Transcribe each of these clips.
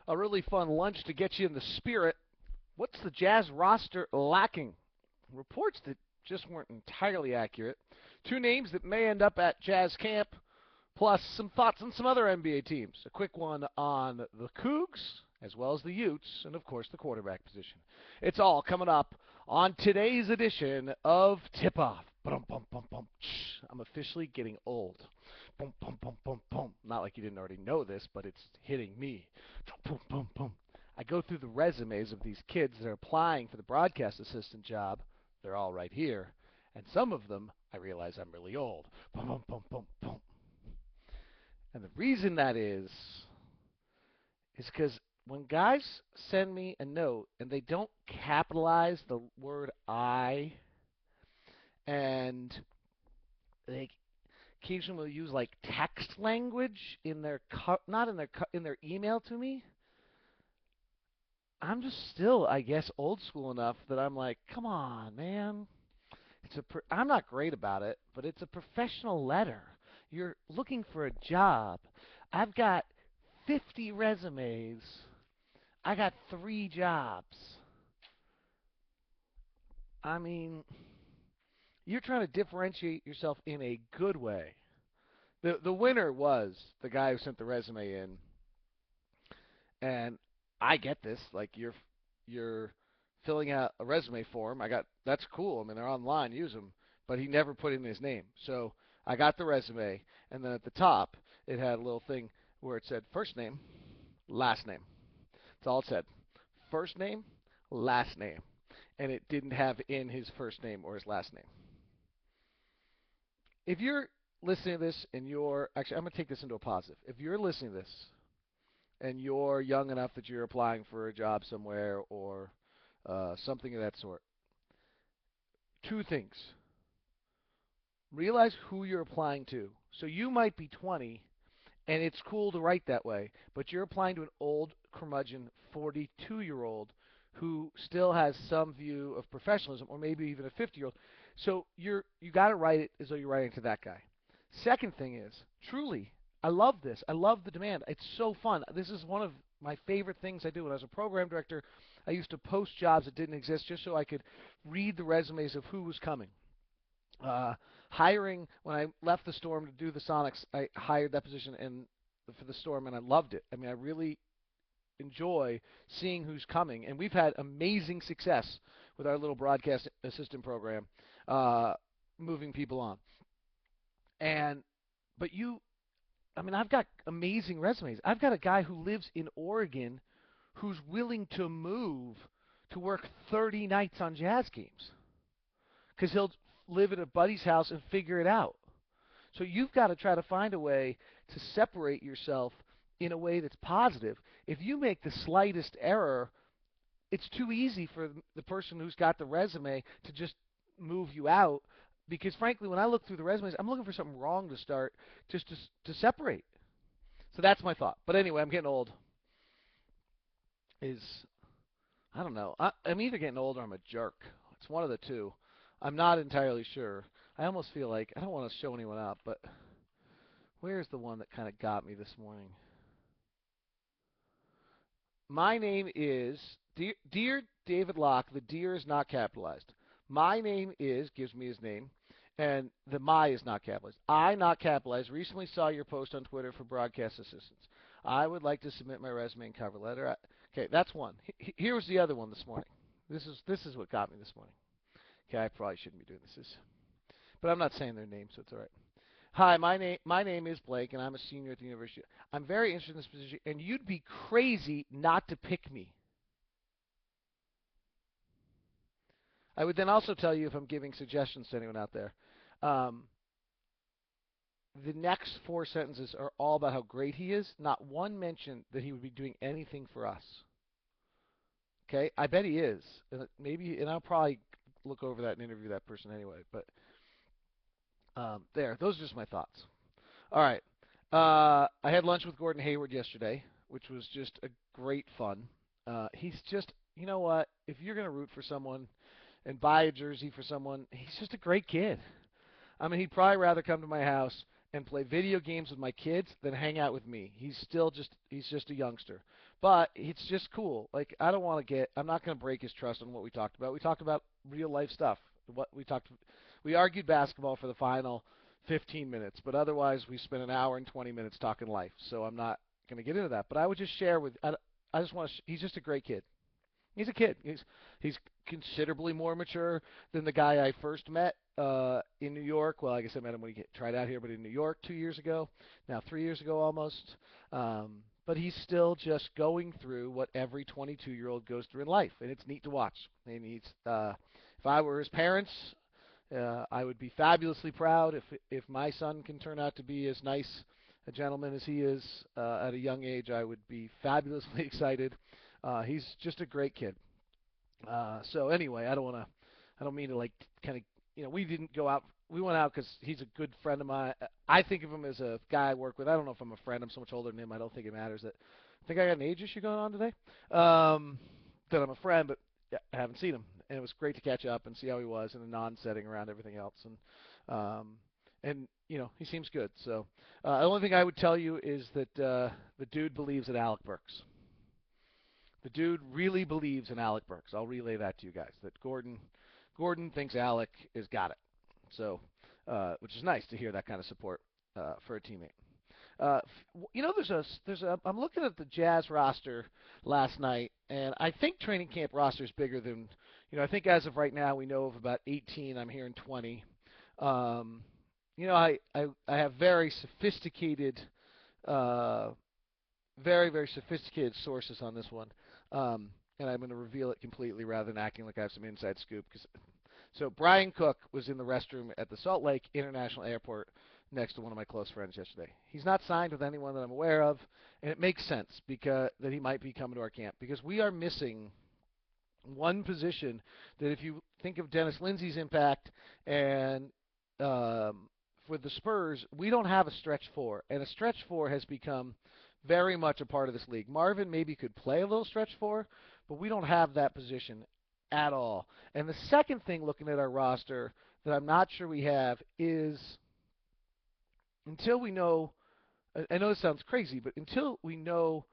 A really fun lunch to get you in the spirit. What's the Jazz roster lacking? Reports that just weren't entirely accurate. Two names that may end up at Jazz camp, plus some thoughts on some other NBA teams. A quick one on the Cougs, as well as the Utes, and of course the quarterback position. It's all coming up on today's edition of Tip Off. I'm officially getting old. Boom, boom, boom, boom, boom. Not like you didn't already know this, but it's hitting me. Boom, boom, boom. I go through the resumes of these kids that are applying for the broadcast assistant job. They're all right here. And some of them, I realize I'm really old. Boom, boom, boom, boom, boom. And the reason that is because when guys send me a note and they don't capitalize the word I, and they occasionally will use like text language in their not in their email to me, I'm just still, I guess, old school enough that I'm like, come on, man. I'm not great about it, but it's a professional letter. You're looking for a job. I've got 50 resumes. I got 3 jobs. I mean, you're trying to differentiate yourself in a good way. The winner was the guy who sent the resume in, and I get this. Like you're filling out a resume form. That's cool. I mean, they're online, use them. But he never put in his name. So I got the resume, and then at the top it had a little thing where it said first name, last name. That's all it said. First name, last name, and it didn't have in his first name or his last name. If you're listening to this and I'm going to take this into a positive. If you're listening to this and you're young enough that you're applying for a job somewhere or something of that sort, 2 things. Realize who you're applying to. So you might be 20, and it's cool to write that way, but you're applying to an old curmudgeon 42-year-old who still has some view of professionalism, or maybe even a 50-year-old. So you got to write it as though you're writing to that guy. Second thing is, truly, I love this. I love the demand. It's so fun. This is one of my favorite things I do. When I was a program director, I used to post jobs that didn't exist just so I could read the resumes of who was coming. Hiring, when I left the Storm to do the Sonics, I hired that position for the Storm, and I loved it. I mean, I really enjoy seeing who's coming, and we've had amazing success with our little broadcast assistant program, moving people on. I've got amazing resumes. I've got a guy who lives in Oregon who's willing to move to work 30 nights on Jazz games because he'll live at a buddy's house and figure it out. So you've got to try to find a way to separate yourself in a way that's positive. If you make the slightest error, it's too easy for the person who's got the resume to just move you out. Because frankly, when I look through the resumes, I'm looking for something wrong to start, just to separate. So that's my thought. But anyway, I'm getting old. I don't know. I'm either getting old or I'm a jerk. It's one of the two. I'm not entirely sure. I almost feel like I don't want to show anyone up, but where's the one that kind of got me this morning? My name is Dear David Locke. The dear is not capitalized. My name gives me his name, and the my is not capitalized. I, not capitalized, recently saw your post on Twitter for broadcast assistants. I would like to submit my resume and cover letter. Okay, that's one. Here's the other one this morning. This is what got me this morning. Okay, I probably shouldn't be doing this, but I'm not saying their name, so it's all right. Hi, my name is Blake, and I'm a senior at the university. I'm very interested in this position, and you'd be crazy not to pick me. I would then also tell you if I'm giving suggestions to anyone out there. The next 4 sentences are all about how great he is. Not one mention that he would be doing anything for us. Okay, I bet he is. And I'll probably look over that and interview that person anyway. But those are just my thoughts. All right. I had lunch with Gordon Hayward yesterday, which was just a great fun. He's just, you know what? If you're going to root for someone and buy a jersey for someone, he's just a great kid. I mean, he'd probably rather come to my house and play video games with my kids than hang out with me. He's just a youngster. But it's just cool. Like I don't want to get. I'm not going to break his trust on what we talked about. We talked about real life stuff. What we talked. We argued basketball for the final 15 minutes, but otherwise we spent an hour and 20 minutes talking life. So I'm not going to get into that. But I would just share with. I just want to. He's just a great kid. He's a kid. He's considerably more mature than the guy I first met in New York. Well, I guess I met him when he tried out here, but in New York 2 years ago, now 3 years ago almost. But he's still just going through what every 22-year-old goes through in life, and it's neat to watch. And if I were his parents, I would be fabulously proud if my son can turn out to be as nice a gentleman as he is at a young age. I would be fabulously excited. He's just a great kid. So anyway, I don't mean to like kind of, we didn't go out. We went out because he's a good friend of mine. I think of him as a guy I work with. I don't know if I'm a friend. I'm so much older than him. I don't think it matters. I think I got an age issue going on today. That I'm a friend, but yeah, I haven't seen him. And it was great to catch up and see how he was in a non-setting around everything else. And he seems good. So the only thing I would tell you is that the dude believes in Alec Burks. The dude really believes in Alec Burks. I'll relay that to you guys. That Gordon thinks Alec has got it. So, which is nice to hear that kind of support for a teammate. I'm looking at the Jazz roster last night, and I think training camp roster is bigger than, I think as of right now we know of about 18. I'm hearing 20. I have very sophisticated, very very sophisticated sources on this one, and I'm going to reveal it completely rather than acting like I have some inside scoop. So Brian Cook was in the restroom at the Salt Lake International Airport next to one of my close friends yesterday. He's not signed with anyone that I'm aware of, and it makes sense because that he might be coming to our camp because we are missing one position that if you think of Dennis Lindsey's impact and for the Spurs, we don't have a stretch four, and a stretch four has become very much a part of this league. Marvin maybe could play a little stretch four, but we don't have that position at all. And the second thing looking at our roster that I'm not sure we have is until we know, I know this sounds crazy, but until we know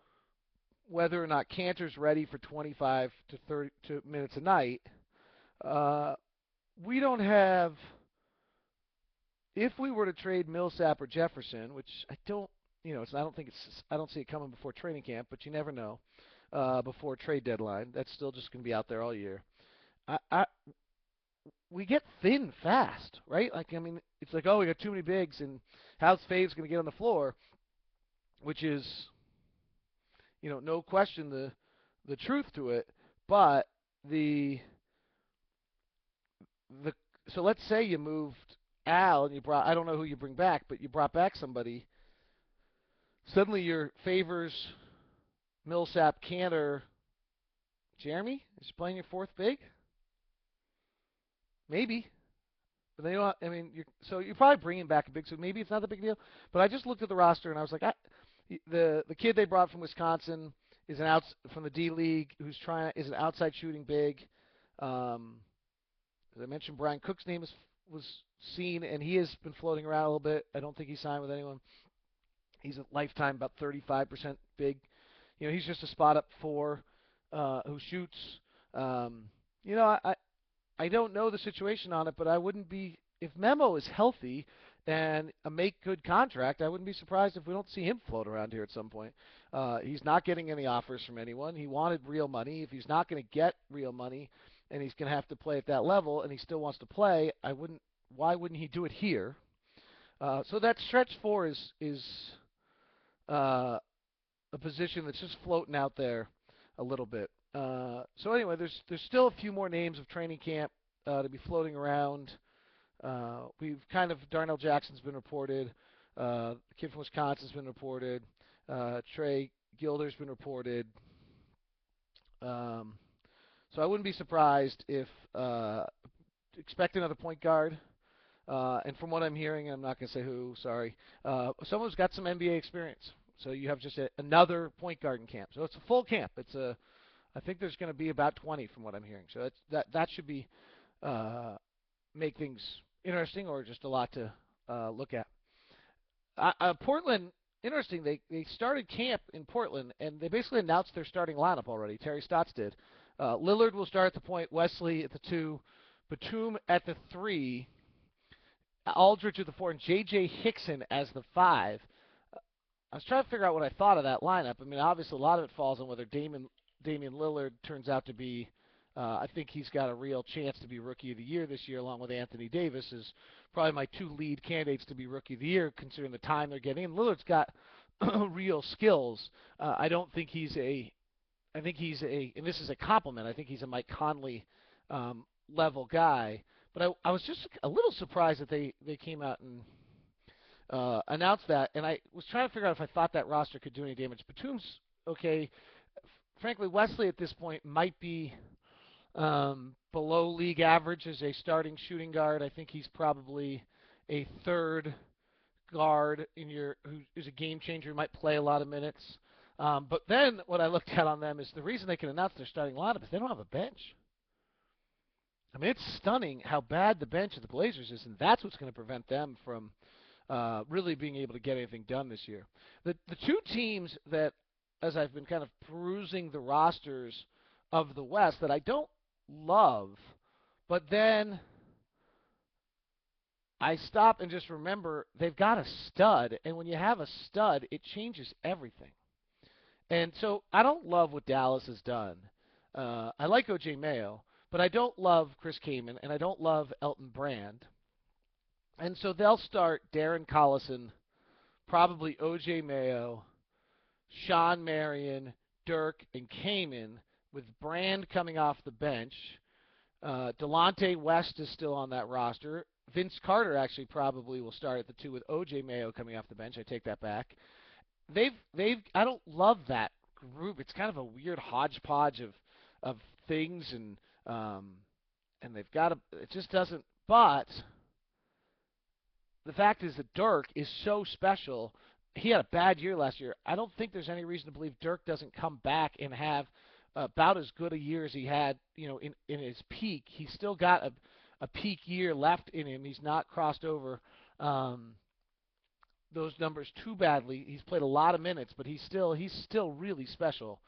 whether or not Cantor's ready for 25 to 30 minutes a night, we don't have, if we were to trade Millsap or Jefferson, which I don't, I don't see it coming before training camp, but you never know, before trade deadline. That's still just going to be out there all year. We get thin fast, right? Like, I mean, it's like, oh, we got too many bigs, and how's Fave's going to get on the floor, which is, no question the truth to it. But so let's say you moved Al and you brought, I don't know who you bring back, but you brought back somebody. Suddenly your Favors, Millsap, Cantor, Jeremy is playing your fourth big. Maybe. But they don't. I mean, you're probably bringing back a big, so maybe it's not a big deal. But I just looked at the roster and I was like, the kid they brought from Wisconsin is from the D League who's is an outside shooting big. As I mentioned, Brian Cook's name was seen, and he has been floating around a little bit. I don't think he signed with anyone. He's a lifetime about 35% big. He's just a spot up four who shoots. I don't know the situation on it, but I wouldn't be, if Memo is healthy and a make good contract, I wouldn't be surprised if we don't see him float around here at some point. He's not getting any offers from anyone. He wanted real money. If he's not going to get real money and he's going to have to play at that level and he still wants to play, why wouldn't he do it here? So that stretch four is a position that's just floating out there a little bit. So anyway, there's still a few more names of training camp to be floating around. We've Darnell Jackson's been reported. The kid from Wisconsin's been reported. Trey Gilder's been reported. So I wouldn't be surprised if expect another point guard. And from what I'm hearing, I'm not going to say who, sorry, someone's got some NBA experience. So you have just another point guard in camp. So it's a full camp. I think there's going to be about 20 from what I'm hearing. So that should be make things interesting or just a lot to look at. Portland, interesting. They started camp in Portland, and they basically announced their starting lineup already. Terry Stotts did. Lillard will start at the point, Wesley at the 2, Batum at the 3, Aldridge at the 4, and J.J. Hickson as the 5. I was trying to figure out what I thought of that lineup. I mean, obviously, a lot of it falls on whether Damian Lillard turns out to be. I think he's got a real chance to be Rookie of the Year this year, along with Anthony Davis, is probably my 2 lead candidates to be Rookie of the Year, considering the time they're getting. And Lillard's got real skills. I don't think he's a. I think he's a, and this is a compliment. I think he's a Mike Conley level guy. But I was just a little surprised that they came out and announced that, and I was trying to figure out if I thought that roster could do any damage. Batum's okay. Frankly, Wesley at this point might be below league average as a starting shooting guard. I think he's probably a third guard who is a game changer, who might play a lot of minutes. But then what I looked at on them is the reason they can announce their starting lineup is they don't have a bench. I mean, it's stunning how bad the bench of the Blazers is, and that's what's going to prevent them from really being able to get anything done this year. The 2 teams that, as I've been kind of perusing the rosters of the West, that I don't love, but then I stop and just remember they've got a stud, and when you have a stud, it changes everything. And so I don't love what Dallas has done. I like O.J. Mayo, but I don't love Chris Kaman, and I don't love Elton Brand. And so they'll start Darren Collison, probably O.J. Mayo, Sean Marion, Dirk, and Kaman, with Brand coming off the bench. Delonte West is still on that roster. Vince Carter actually probably will start at the 2 with O.J. Mayo coming off the bench. I take that back. I don't love that group. It's kind of a weird hodgepodge of things, and they've got it just doesn't. But the fact is that Dirk is so special. He had a bad year last year. I don't think there's any reason to believe Dirk doesn't come back and have about as good a year as he had, in his peak. He's still got a peak year left in him. He's not crossed over those numbers too badly. He's played a lot of minutes, but he's still really special.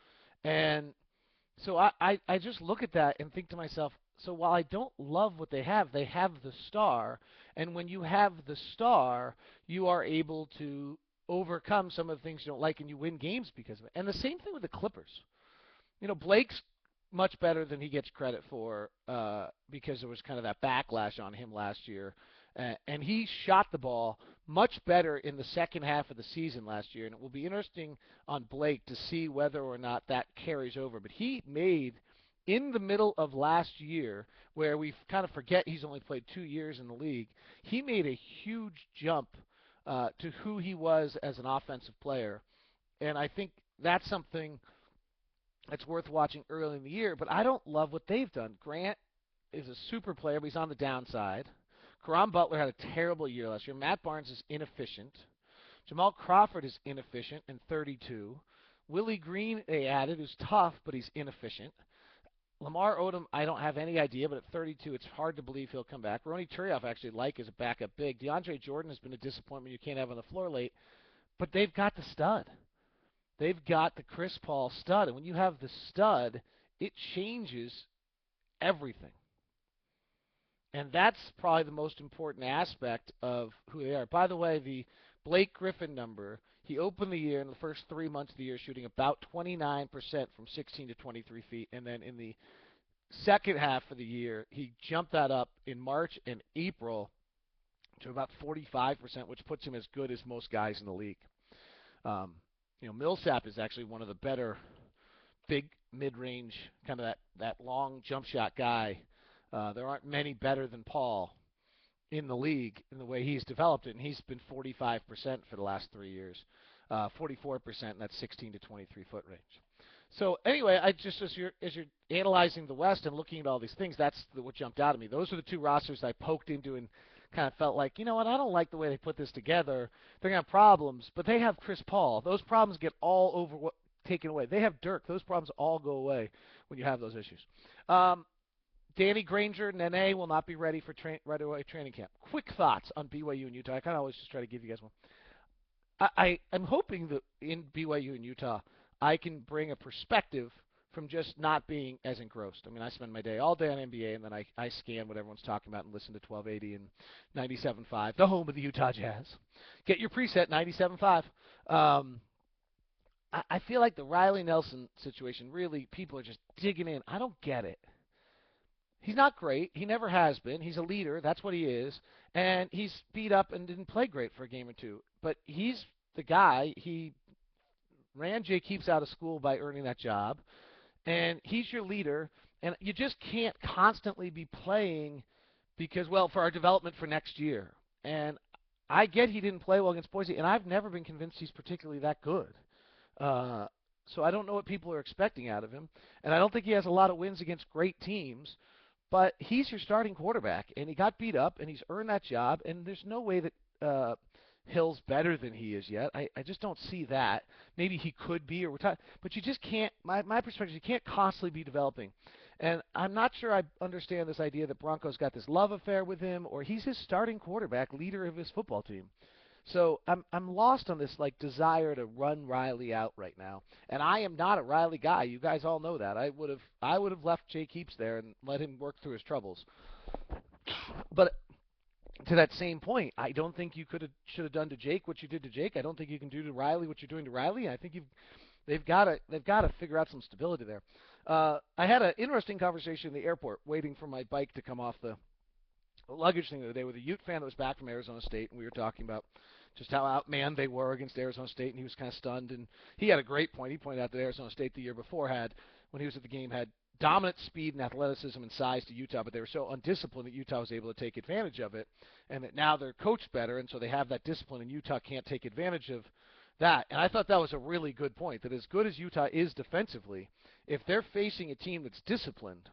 And so I just look at that and think to myself, so while I don't love what they have the star. And when you have the star, you are able to overcome some of the things you don't like, and you win games because of it. And the same thing with the Clippers. Blake's much better than he gets credit for because there was kind of that backlash on him last year. And he shot the ball much better in the second half of the season last year. And it will be interesting on Blake to see whether or not that carries over. But he made, in the middle of last year, where we kind of forget he's only played 2 years in the league, he made a huge jump to who he was as an offensive player. And I think that's something that's worth watching early in the year. But I don't love what they've done. Grant is a super player, but he's on the downside. Caron Butler had a terrible year last year. Matt Barnes is inefficient. Jamal Crawford is inefficient and 32. Willie Green they added, who's tough, but he's inefficient. Lamar Odom, I don't have any idea, but at 32, it's hard to believe he'll come back. Ronny Turiaf actually like as a backup big. DeAndre Jordan has been a disappointment you can't have on the floor late, but they've got the stud. They've got the Chris Paul stud, and when you have the stud, it changes everything. And that's probably the most important aspect of who they are. By the way, the Blake Griffin number, he opened the year in the first 3 months of the year shooting about 29% from 16 to 23 feet. And then in the second half of the year, he jumped that up in March and April to about 45%, which puts him as good as most guys in the league. Millsap is actually one of the better big mid-range, kind of that long jump shot guy. There aren't many better than Paul in the league in the way he's developed it, and he's been 45% for the last 3 years, 44% in that 16 to 23 foot range. So anyway, I just as you're analyzing the West and looking at all these things, that's what jumped out at me. Those are the 2 rosters I poked into and kind of felt like, you know what, I don't like the way they put this together. They're gonna have problems, but they have Chris Paul. Those problems get all taken away. They have Dirk. Those problems all go away when you have those issues. Danny Granger, Nene will not be ready for right away training camp. Quick thoughts on BYU and Utah. I kind of always just try to give you guys one. I'm hoping that in BYU and Utah, I can bring a perspective from just not being as engrossed. I mean, I spend my day all day on NBA, and then I scan what everyone's talking about and listen to 1280 and 97.5, the home of the Utah Jazz. Get your preset 97.5. I feel like the Riley Nelson situation, really, people are just digging in. I don't get it. He's not great. He never has been. He's a leader. That's what he is. And he's beat up and didn't play great for a game or two. But he's the guy. He ran Jay Keeps out of school by earning that job. And he's your leader. And you just can't constantly be playing because, well, for our development for next year. And I get he didn't play well against Boise, and I've never been convinced he's particularly that good. Uh, so I don't know what people are expecting out of him. And I don't think he has a lot of wins against great teams. But he's your starting quarterback, and he got beat up, and he's earned that job, and there's no way that Hill's better than he is yet. I just don't see that. Maybe he could be, or retire, but you just can't. My perspective, you can't constantly be developing. And I'm not sure I understand this idea that Bronco's got this love affair with him, or he's his starting quarterback, leader of his football team. So I'm lost on this like desire to run Riley out right now, and I am not a Riley guy. You guys all know that. I would have left Jay Keeps there and let him work through his troubles. But to that same point, I don't think you should have done to Jake what you did to Jake. I don't think you can do to Riley what you're doing to Riley. I think they've got to figure out some stability there. I had an interesting conversation in the airport waiting for my bike to come off the luggage thing the other day with a Ute fan that was back from Arizona State, and we were talking about just how outmanned they were against Arizona State, and he was kind of stunned. And he had a great point. He pointed out that Arizona State the year before when he was at the game, had dominant speed and athleticism and size to Utah, but they were so undisciplined that Utah was able to take advantage of it, and that now they're coached better, and so they have that discipline, and Utah can't take advantage of that. And I thought that was a really good point, that as good as Utah is defensively, if they're facing a team that's disciplined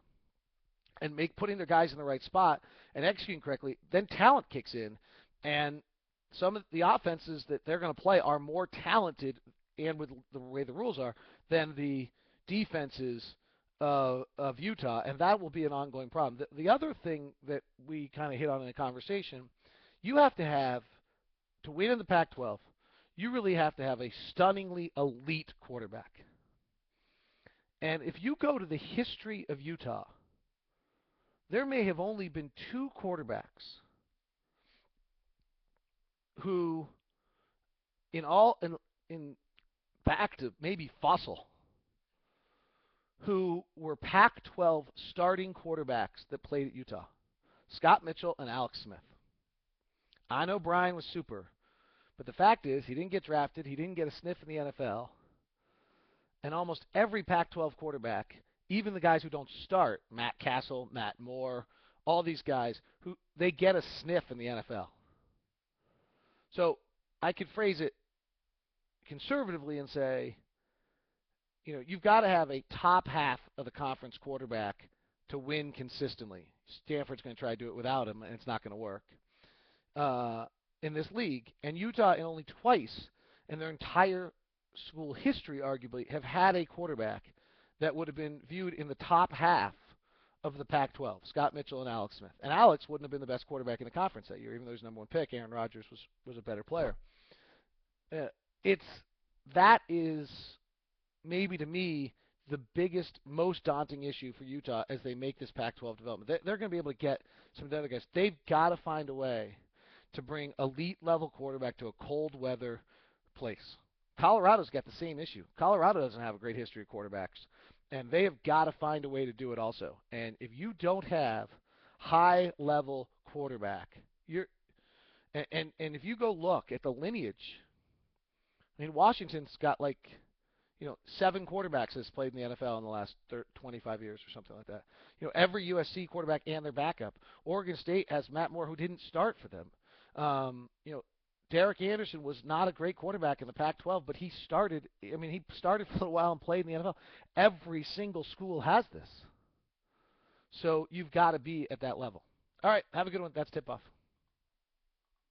and putting their guys in the right spot and executing correctly, then talent kicks in, and some of the offenses that they're going to play are more talented, and with the way the rules are, than the defenses of Utah, and that will be an ongoing problem. The other thing that we kind of hit on in the conversation, you have to win in the Pac-12, you really have to have a stunningly elite quarterback. And if you go to the history of Utah, there may have only been two quarterbacks who, in back to maybe Fossil, who were Pac-12 starting quarterbacks that played at Utah: Scott Mitchell and Alex Smith. I know Brian was super, but the fact is he didn't get drafted. He didn't get a sniff in the NFL. And almost every Pac-12 quarterback, even the guys who don't start, Matt Castle, Matt Moore, all these guys, they get a sniff in the NFL. So I could phrase it conservatively and say, you've got to have a top half of the conference quarterback to win consistently. Stanford's going to try to do it without him, and it's not going to work in this league. And Utah, in only twice in their entire school history, arguably, have had a quarterback that would have been viewed in the top half of the Pac-12, Scott Mitchell and Alex Smith. And Alex wouldn't have been the best quarterback in the conference that year, even though he was number one pick. Aaron Rodgers was a better player. That is maybe, to me, the biggest, most daunting issue for Utah as they make this Pac-12 development. They're going to be able to get some of the other guys. They've got to find a way to bring elite-level quarterback to a cold-weather place. Colorado's got the same issue. Colorado doesn't have a great history of quarterbacks, and they have got to find a way to do it also. And if you don't have high-level quarterback, and if you go look at the lineage, I mean, Washington's got 7 quarterbacks that's played in the NFL in the last 25 years or something like that. Every USC quarterback and their backup. Oregon State has Matt Moore, who didn't start for them. Derek Anderson was not a great quarterback in the Pac-12, but he started. I mean, he started for a while and played in the NFL. Every single school has this. So you've got to be at that level. All right, have a good one. That's tip-off.